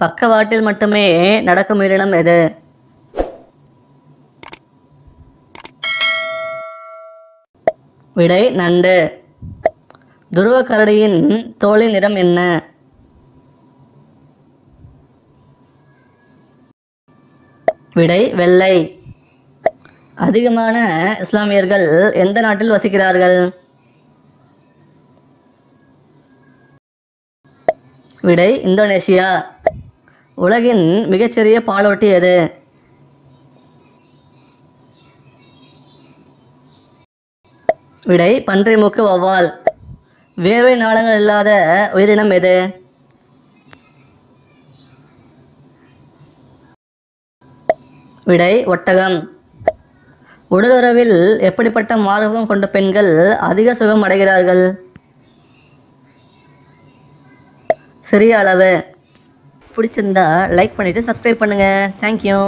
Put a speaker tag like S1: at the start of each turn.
S1: பக்கவாட்டில் மட்டுமே நடக்கும் உயிரினம் எது? விடை நண்டு. துருவ கரடியின் தோலின் நிறம் என்ன? விடை வெள்ளை. அதிகமான இஸ்லாமியர்கள் எந்த நாட்டில் வசிக்கிறார்கள்? விடை இந்தோனேஷியா. உலகின் மிகச்சிறிய பாலூட்டி எது? விடை பன்றி மூக்கு வௌவால். வேர்வை நாளங்கள் இல்லாத உயிரினம் எது? விடை ஒட்டகம். உடலுறவில் எப்படிப்பட்ட மார்பகம் கொண்ட பெண்கள் அதிக சுகம் அடைகிறார்கள்? சிறிய அளவு. பிடிச்சிருந்தா லைக் பண்ணிவிட்டு சப்ஸ்கிரைப் பண்ணுங்கள். தேங்க்யூ.